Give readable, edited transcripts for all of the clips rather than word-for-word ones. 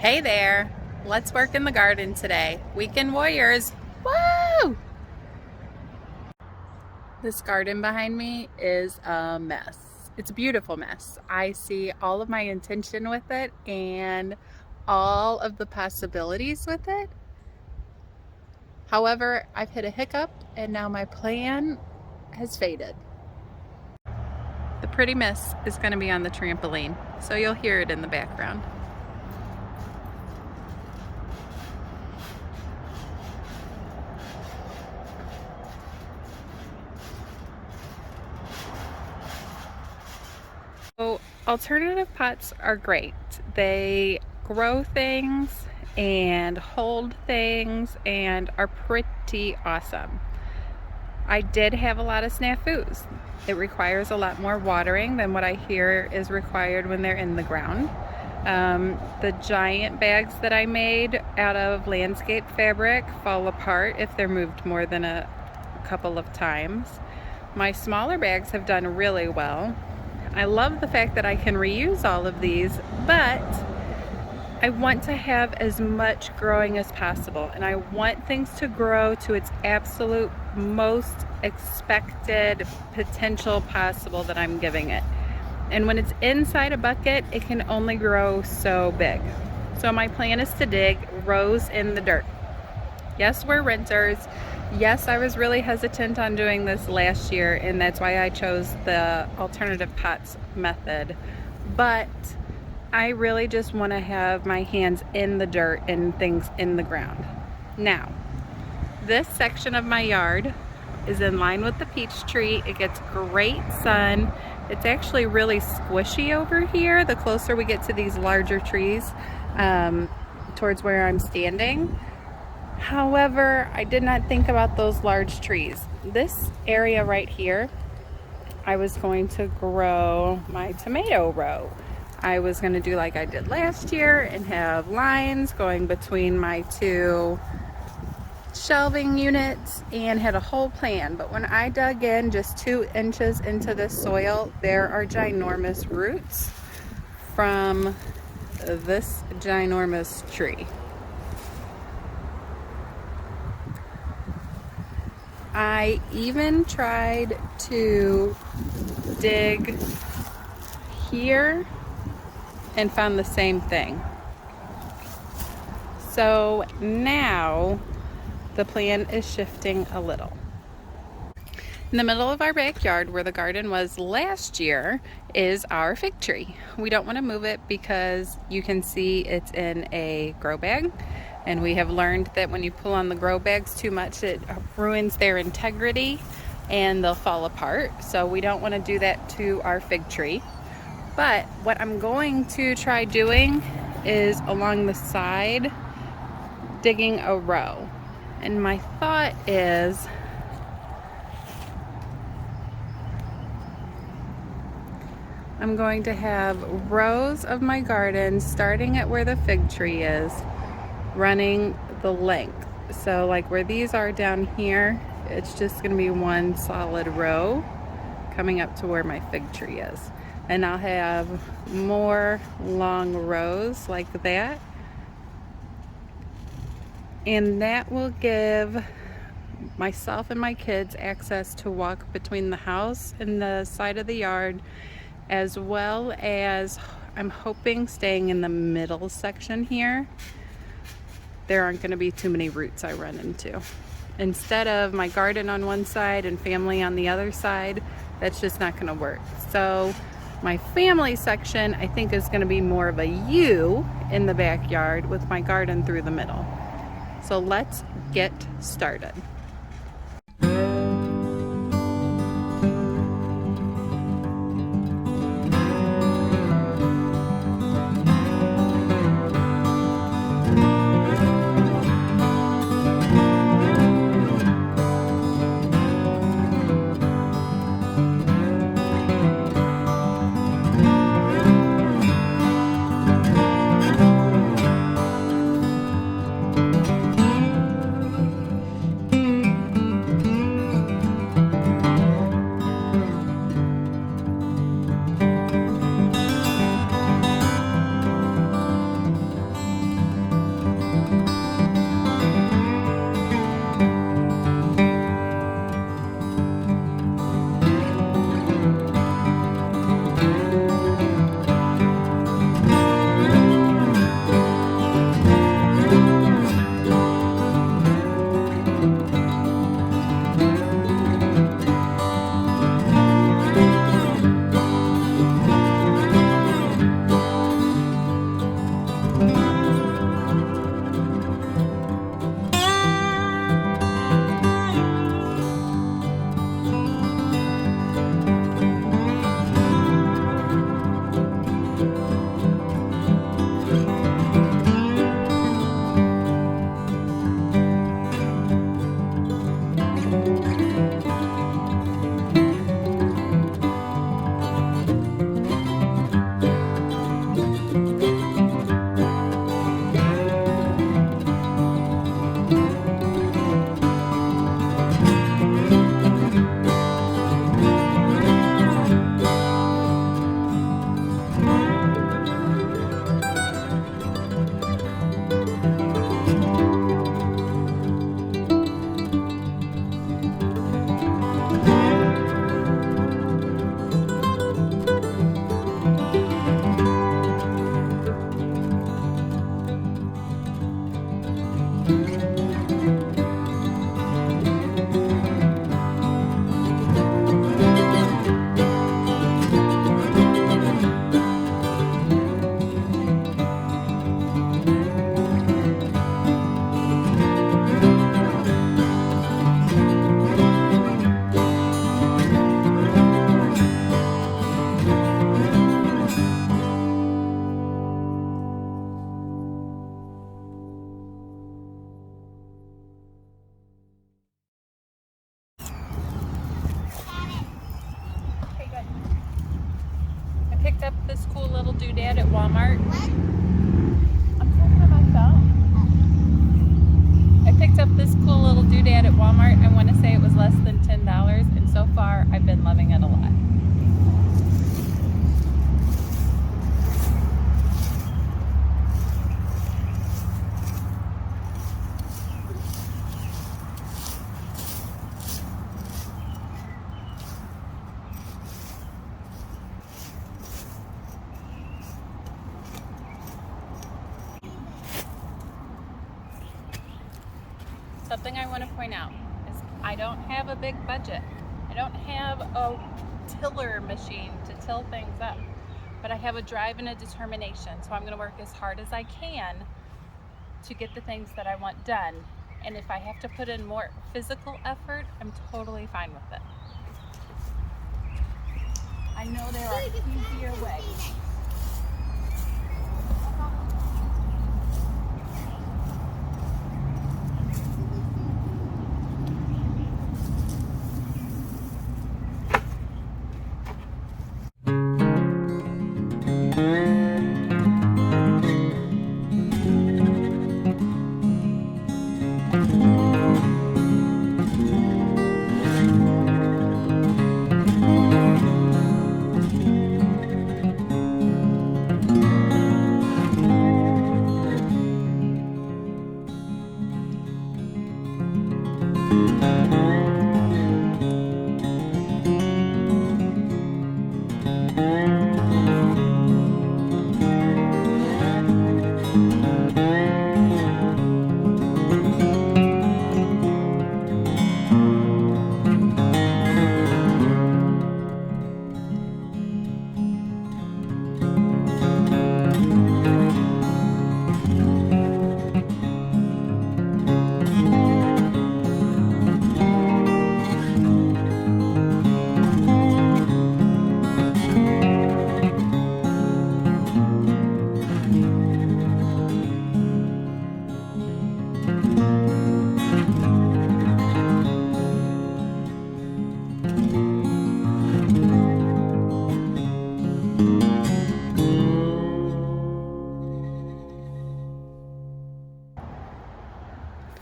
Hey there, let's work in the garden today. Weekend warriors, woo! This garden behind me is a mess. It's a beautiful mess. I see all of my intention with it and all of the possibilities with it. However, I've hit a hiccup and now my plan has faded. The pretty mess is going to be on the trampoline, so you'll hear it in the background. So alternative pots are great. They grow things and hold things and are pretty awesome. I did have a lot of snafus. It requires a lot more watering than what I hear is required when they're in the ground. The giant bags that I made out of landscape fabric fall apart if they're moved more than a couple of times. My smaller bags have done really well. I love the fact that I can reuse all of these, but I want to have as much growing as possible, and I want things to grow to its absolute most expected potential possible that I'm giving it. And when it's inside a bucket, it can only grow so big. So my plan is to dig rows in the dirt. Yes, we're renters. Yes, I was really hesitant on doing this last year, and that's why I chose the alternative pots method. But I really just want to have my hands in the dirt and things in the ground. Now, this section of my yard is in line with the peach tree. It gets great sun. It's actually really squishy over here the closer we get to these larger trees towards where I'm standing. However, I did not think about those large trees. This area right here, I was going to grow my tomato row. I was going to do like I did last year and have lines going between my two shelving units and had a whole plan. But when I dug in just 2 inches into the soil, there are ginormous roots from this ginormous tree. I even tried to dig here and found the same thing. So now the plan is shifting a little. In the middle of our backyard where the garden was last year is our fig tree. We don't want to move it because you can see it's in a grow bag. And we have learned that when you pull on the grow bags too much, it ruins their integrity and they'll fall apart. So we don't want to do that to our fig tree. But what I'm going to try doing is along the side, digging a row. And my thought is, I'm going to have rows of my garden starting at where the fig tree is, running the length. So like where these are down here, it's just going to be one solid row coming up to where my fig tree is. And I'll have more long rows like that. And that will give myself and my kids access to walk between the house and the side of the yard, as well as I'm hoping staying in the middle section here. There aren't going to be too many roots I run into. Instead of my garden on one side and family on the other side, that's just not going to work. So my family section, I think, is going to be more of a U in the backyard with my garden through the middle. So let's get started. up this cool little doodad at Walmart. What? I'm talking on my phone. I picked up this cool little doodad at Walmart. I want to say it was less than $10, and so far I've been loving it a lot. Something I want to point out is I don't have a big budget. I don't have a tiller machine to till things up, but I have a drive and a determination. So I'm going to work as hard as I can to get the things that I want done. And if I have to put in more physical effort, I'm totally fine with it. I know there are easier ways.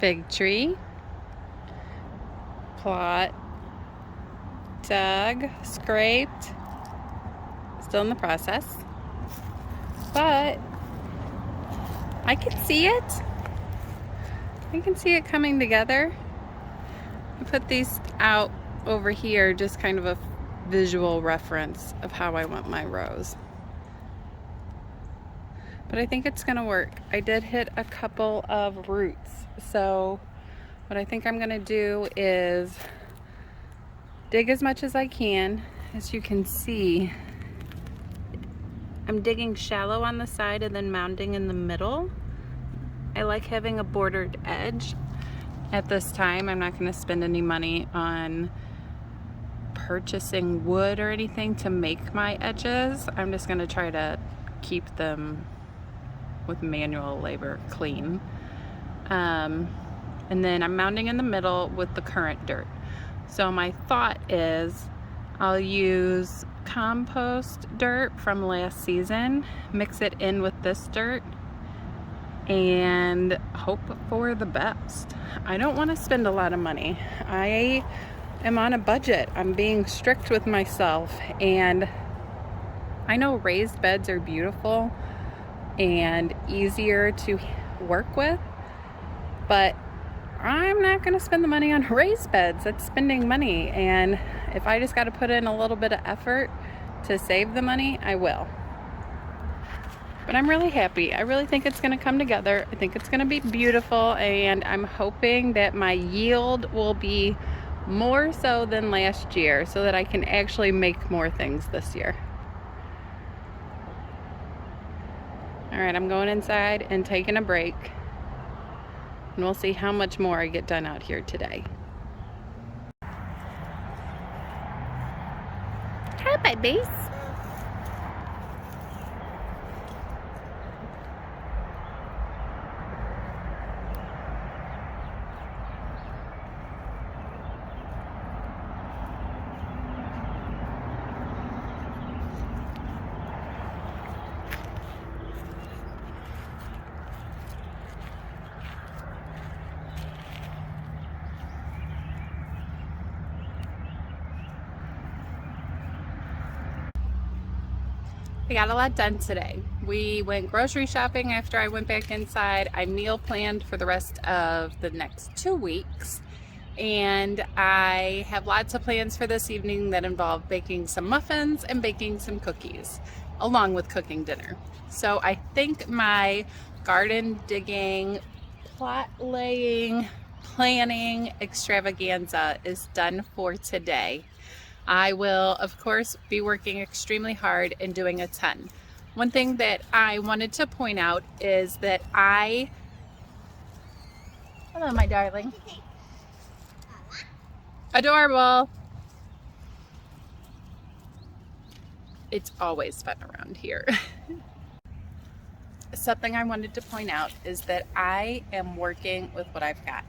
Fig tree, plot, dug, scraped, still in the process, but I can see it. I can see it coming together. I put these out over here, just kind of a visual reference of how I want my rows. But I think it's gonna work. I did hit a couple of roots. So what I think I'm gonna do is dig as much as I can. As you can see, I'm digging shallow on the side and then mounding in the middle. I like having a bordered edge. At this time, I'm not gonna spend any money on purchasing wood or anything to make my edges. I'm just gonna try to keep them with manual labor clean. And then I'm mounding in the middle with the current dirt. So my thought is I'll use compost dirt from last season, mix it in with this dirt, and hope for the best. I don't want to spend a lot of money. I am on a budget. I'm being strict with myself, and I know raised beds are beautiful and easier to work with, but I'm not going to spend the money on raised beds. That's spending money, and if I just got to put in a little bit of effort to save the money, I will. But I'm really happy. I really think it's going to come together. I think it's going to be beautiful, and I'm hoping that my yield will be more so than last year so that I can actually make more things this year. All right, I'm going inside and taking a break, and we'll see how much more I get done out here today. Hi, babies. I got a lot done today. We went grocery shopping after I went back inside. I meal planned for the rest of the next 2 weeks. And I have lots of plans for this evening that involve baking some muffins and baking some cookies, along with cooking dinner. So I think my garden digging, plot laying, planning extravaganza is done for today. I will, of course, be working extremely hard and doing a ton. One thing that I wanted to point out is that hello, my darling. Adorable. It's always fun around here. Something I wanted to point out is that I am working with what I've got.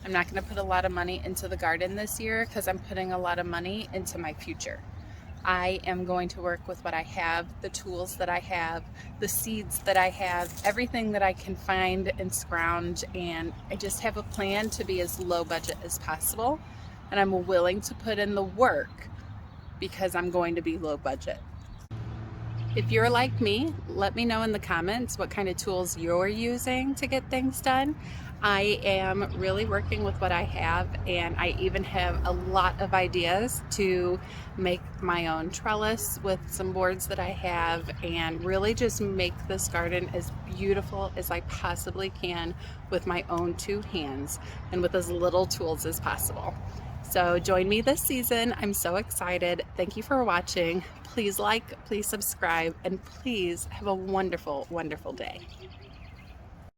I'm not going to put a lot of money into the garden this year because I'm putting a lot of money into my future. I am going to work with what I have, the tools that I have, the seeds that I have, everything that I can find and scrounge, and I just have a plan to be as low budget as possible, and I'm willing to put in the work because I'm going to be low budget. If you're like me, let me know in the comments what kind of tools you're using to get things done. I am really working with what I have, and I even have a lot of ideas to make my own trellis with some boards that I have and really just make this garden as beautiful as I possibly can with my own 2 hands and with as little tools as possible. So join me this season. I'm so excited. Thank you for watching. Please like, please subscribe, and please have a wonderful, wonderful day.